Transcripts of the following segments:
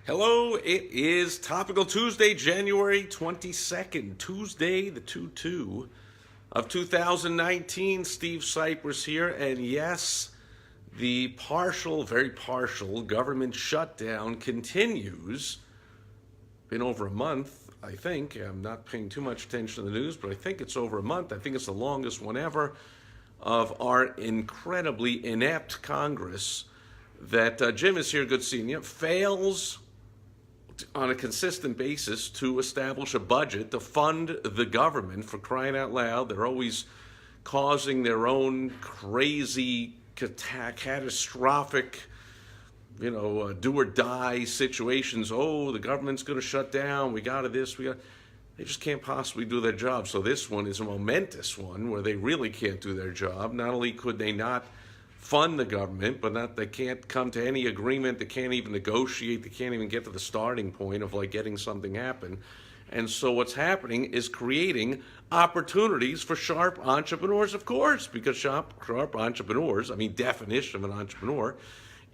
Hello, it is Topical Tuesday, January 22nd, Tuesday the 2-2 of 2019. Steve Sipress here, and yes, the very partial government shutdown continues. Been over a month, I think. I'm not paying too much attention to the news, but I think it's over a month. I think it's the longest one ever of our incredibly inept Congress that Jim is here, good seeing you, fails on a consistent basis to establish a budget to fund the government. For crying out loud, they're always causing their own crazy, catastrophic, do or die situations. Oh, the government's going to shut down. They just can't possibly do their job. So this one is a momentous one where they really can't do their job. Not only could they not fund the government, but they can't come to any agreement. They can't even negotiate. They can't even get to the starting point of getting something happen. And so what's happening is creating opportunities for sharp entrepreneurs, of course, because sharp entrepreneurs, definition of an entrepreneur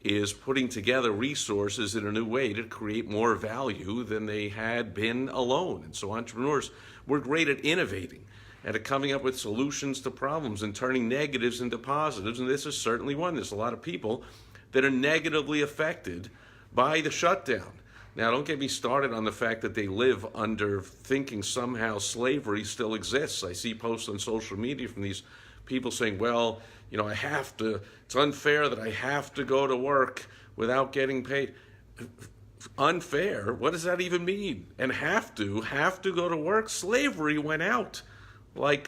is putting together resources in a new way to create more value than they had been alone. And so entrepreneurs, we're great at innovating and at coming up with solutions to problems and turning negatives into positives, and this is certainly one. There's a lot of people that are negatively affected by the shutdown. Now, don't get me started on the fact that they live under thinking somehow slavery still exists. I see posts on social media from these people saying, well, it's unfair that I have to go to work without getting paid. Unfair? What does that even mean? And have to go to work? Slavery went out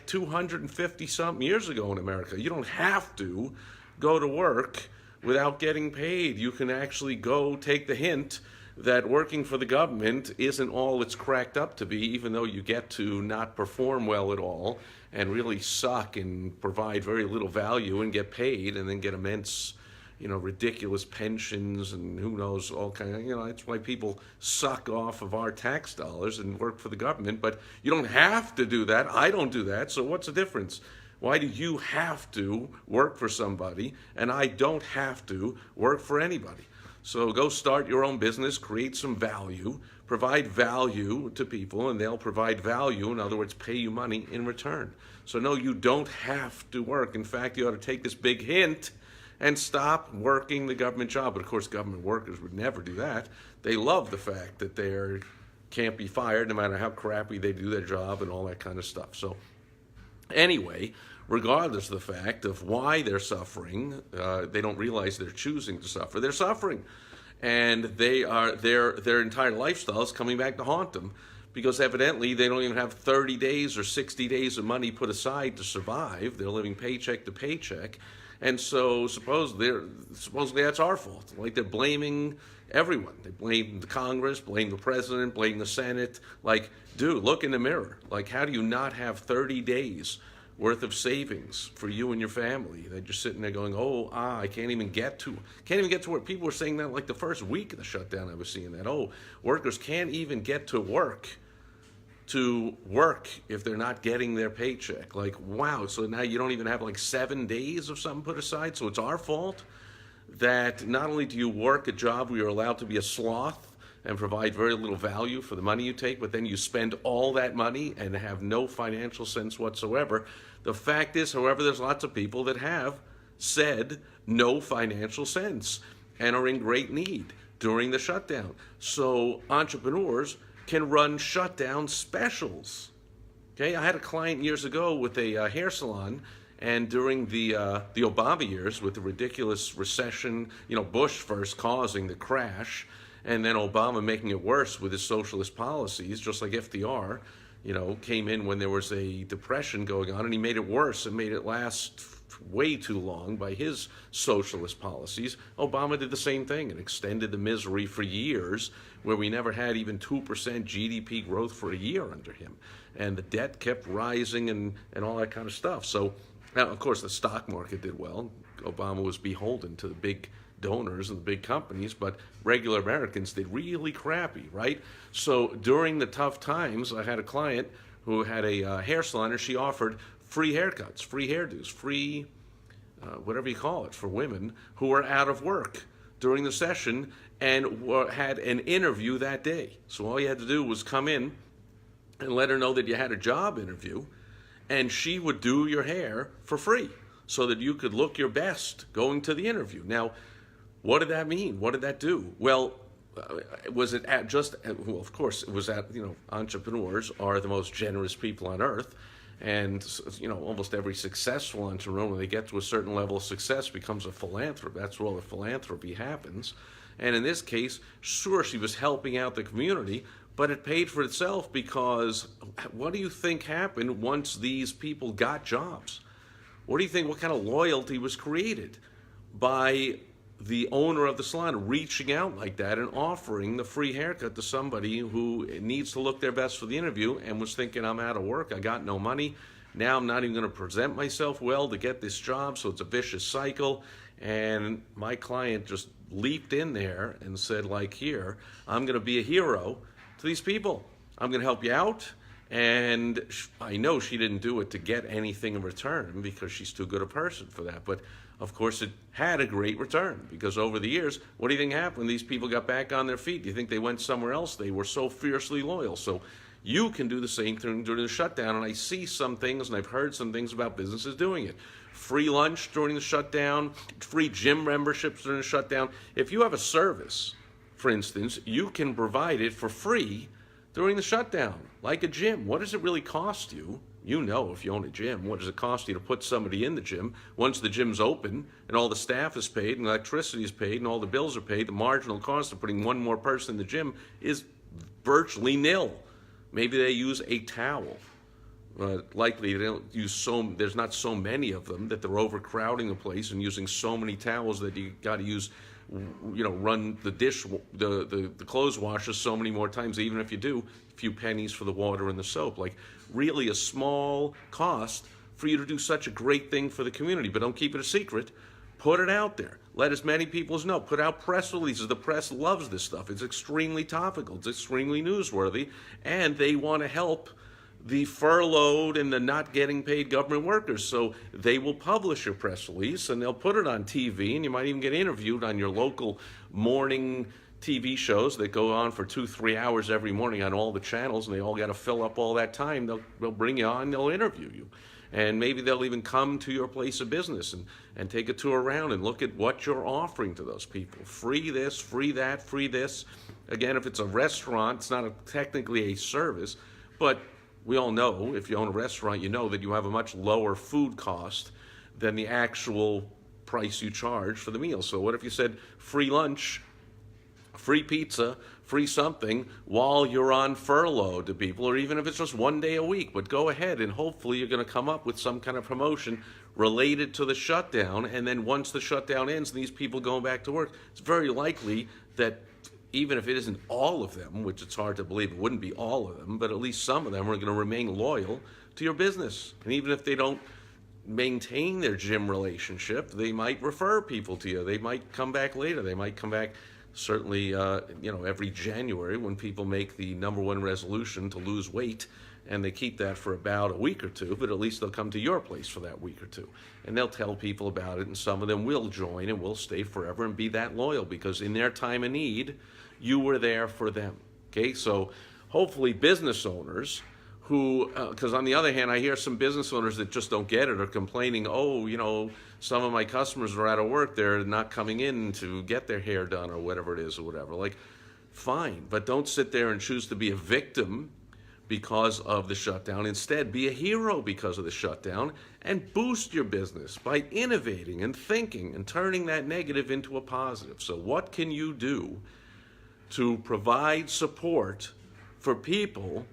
250 something years ago in America. You don't have to go to work without getting paid. You can actually go take the hint that working for the government isn't all it's cracked up to be, even though you get to not perform well at all and really suck and provide very little value and get paid and then get immense, ridiculous pensions and who knows, all kind of, that's why people suck off of our tax dollars and work for the government. But you don't have to do that. I don't do that. So what's the difference? Why do you have to work for somebody and I don't have to work for anybody? So go start your own business, create some value, provide value to people, and they'll provide value, in other words, pay you money in return. So no, you don't have to work. In fact, you ought to take this big hint and stop working the government job. But of course, government workers would never do that. They love the fact that they can't be fired no matter how crappy they do their job and all that kind of stuff. So anyway, regardless of the fact of why they're suffering, they don't realize they're choosing to suffer. They're suffering, and their entire lifestyle is coming back to haunt them, because evidently they don't even have 30 days or 60 days of money put aside to survive. They're living paycheck to paycheck, and so supposedly that's our fault. They're blaming everyone. They blame the Congress, blame the president, blame the Senate. Dude, look in the mirror. How do you not have 30 days worth of savings for you and your family? They're just sitting there going, I can't even get to work. People were saying that the first week of the shutdown. I was seeing that. Workers can't even get to work if they're not getting their paycheck. Wow. So now you don't even have 7 days of something put aside. So it's our fault that not only do you work a job where you're allowed to be a sloth and provide very little value for the money you take, but then you spend all that money and have no financial sense whatsoever. The fact is, however, there's lots of people that have said no financial sense and are in great need during the shutdown. So entrepreneurs can run shutdown specials. Okay, I had a client years ago with a hair salon, and during the Obama years with the ridiculous recession, Bush first causing the crash, and then Obama making it worse with his socialist policies, just like FDR, came in when there was a depression going on, and he made it worse and made it last way too long by his socialist policies. Obama did the same thing and extended the misery for years, where we never had even 2% GDP growth for a year under him. And the debt kept rising and all that kind of stuff. So, now, of course, the stock market did well. Obama was beholden to the big donors and the big companies, but regular Americans did really crappy, right? So during the tough times, I had a client who had a hair salon, and she offered free haircuts, free hairdos, free whatever you call it, for women who are out of work during the session, and had an interview that day. So all you had to do was come in and let her know that you had a job interview, and she would do your hair for free so that you could look your best going to the interview. Now, what did that mean? What did that do? Well, was it at just, well, of course, it was at, entrepreneurs are the most generous people on earth. And, almost every successful entrepreneur, when they get to a certain level of success, becomes a philanthropist. That's where all the philanthropy happens. And in this case, sure, she was helping out the community, but it paid for itself because what do you think happened once these people got jobs? What do you think, what kind of loyalty was created by the owner of the salon reaching out like that and offering the free haircut to somebody who needs to look their best for the interview and was thinking, I'm out of work, I got no money, now I'm not even going to present myself well to get this job, so it's a vicious cycle. And my client just leaped in there and said, like, here, I'm going to be a hero to these people. I'm going to help you out. And I know she didn't do it to get anything in return because she's too good a person for that. But of course, it had a great return because over the years, what do you think happened when these people got back on their feet? Do you think they went somewhere else? They were so fiercely loyal. So you can do the same thing during the shutdown. And I see some things, and I've heard some things about businesses doing it. Free lunch during the shutdown, free gym memberships during the shutdown. If you have a service, for instance, you can provide it for free during the shutdown, like a gym. What does it really cost you? You know, if you own a gym, what does it cost you to put somebody in the gym? Once the gym's open and all the staff is paid and electricity is paid and all the bills are paid, the marginal cost of putting one more person in the gym is virtually nil. Maybe they use a towel. Likely they don't use there's not so many of them that they're overcrowding the place and using so many towels that you got to use, run the clothes washer so many more times. Even if you do, a few pennies for the water and the soap. Like, really a small cost for you to do such a great thing for the community. But don't keep it a secret. Put it out there. Let as many people as know. Put out press releases. The press loves this stuff. It's extremely topical. It's extremely newsworthy. And they want to help the furloughed and the not getting paid government workers. So they will publish your press release and they'll put it on TV, and you might even get interviewed on your local morning TV shows that go on for 2-3 hours every morning on all the channels, and they all got to fill up all that time. They'll bring you on, they'll interview you. And maybe they'll even come to your place of business and take a tour around and look at what you're offering to those people. Free this, free that, free this. Again, if it's a restaurant, it's not technically a service, but we all know, if you own a restaurant, you know that you have a much lower food cost than the actual price you charge for the meal. So what if you said free lunch, free pizza, free something while you're on furlough to people, or even if it's just one day a week, but go ahead and hopefully you're going to come up with some kind of promotion related to the shutdown. And then once the shutdown ends and these people going back to work, it's very likely that even if it isn't all of them, which it's hard to believe it wouldn't be all of them, but at least some of them are going to remain loyal to your business. And even if they don't maintain their gym relationship, they might refer people to you. They might come back later. They might come back certainly, every January when people make the #1 resolution to lose weight, and they keep that for about a week or two, but at least they'll come to your place for that week or two. And they'll tell people about it, and some of them will join and will stay forever and be that loyal because in their time of need, you were there for them. Okay, so hopefully business owners who, because on the other hand, I hear some business owners that just don't get it are complaining, some of my customers are out of work, they're not coming in to get their hair done or whatever it is or whatever. Like, fine, but don't sit there and choose to be a victim because of the shutdown. Instead, be a hero because of the shutdown and boost your business by innovating and thinking and turning that negative into a positive. So what can you do to provide support for people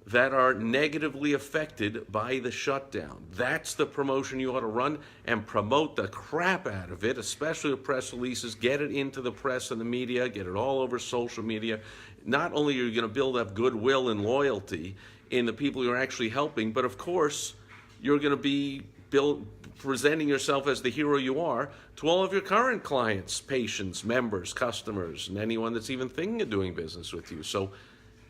that are negatively affected by the shutdown? That's the promotion you ought to run, and promote the crap out of it, especially the press releases. Get it into the press and the media, get it all over social media. Not only are you going to build up goodwill and loyalty in the people you're actually helping, but of course, you're going to be presenting yourself as the hero you are to all of your current clients, patients, members, customers, and anyone that's even thinking of doing business with you. So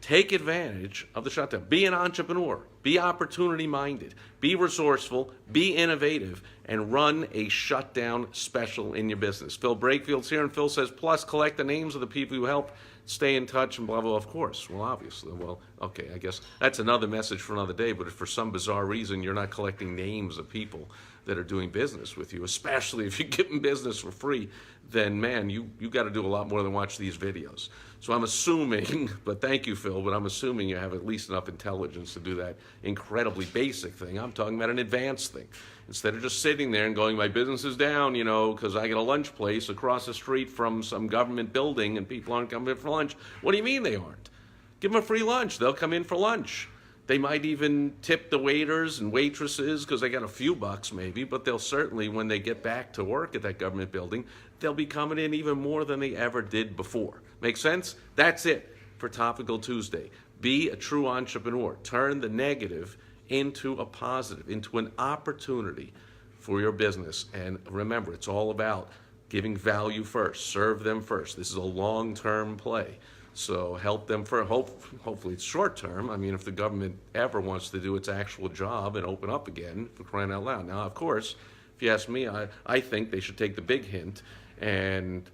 take advantage of the shutdown. Be an entrepreneur. Be opportunity-minded, be resourceful, be innovative, and run a shutdown special in your business. Phil Brakefield's here, and Phil says, plus collect the names of the people who help, stay in touch, and blah, blah, blah. Of course. Well, obviously. Well, okay, I guess that's another message for another day, but if for some bizarre reason you're not collecting names of people that are doing business with you, especially if you're giving business for free, then, man, you got to do a lot more than watch these videos. So I'm assuming, but thank you, Phil, but I'm assuming you have at least enough intelligence to do that incredibly basic thing. I'm talking about an advanced thing. Instead of just sitting there and going, my business is down, you know, because I got a lunch place across the street from some government building and people aren't coming in for lunch. What do you mean they aren't? Give them a free lunch. They'll come in for lunch. They might even tip the waiters and waitresses because they got a few bucks maybe, but they'll certainly, when they get back to work at that government building, they'll be coming in even more than they ever did before. Make sense? That's it for Topical Tuesday. Be a true entrepreneur. Turn the negative into a positive, into an opportunity for your business. And remember, it's all about giving value first. Serve them first. This is a long-term play. So help them for hopefully it's short term. I mean, if the government ever wants to do its actual job and open up again, for crying out loud. Now, of course, if you ask me, I think they should take the big hint, and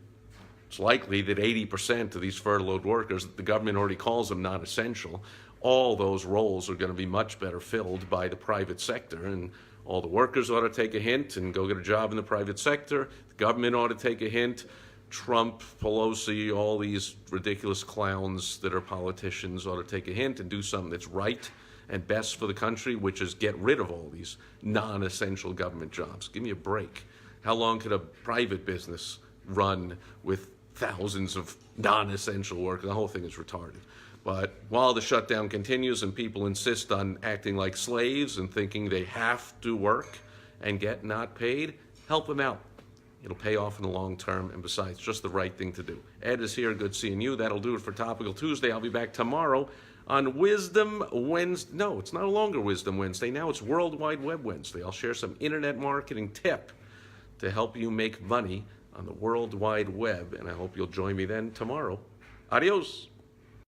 it's likely that 80% of these furloughed workers, the government already calls them non-essential, all those roles are going to be much better filled by the private sector, and all the workers ought to take a hint and go get a job in the private sector. The government ought to take a hint. Trump, Pelosi, all these ridiculous clowns that are politicians ought to take a hint and do something that's right and best for the country, which is get rid of all these non-essential government jobs. Give me a break. How long could a private business run with thousands of non-essential workers? The whole thing is retarded. But while the shutdown continues and people insist on acting like slaves and thinking they have to work and get not paid, help them out. It'll pay off in the long term, and besides, just the right thing to do. Ed is here. Good seeing you. That'll do it for Topical Tuesday. I'll be back tomorrow on Wisdom Wednesday. No, it's no longer Wisdom Wednesday. Now it's World Wide Web Wednesday. I'll share some internet marketing tip to help you make money on the World Wide Web, and I hope you'll join me then tomorrow. Adios.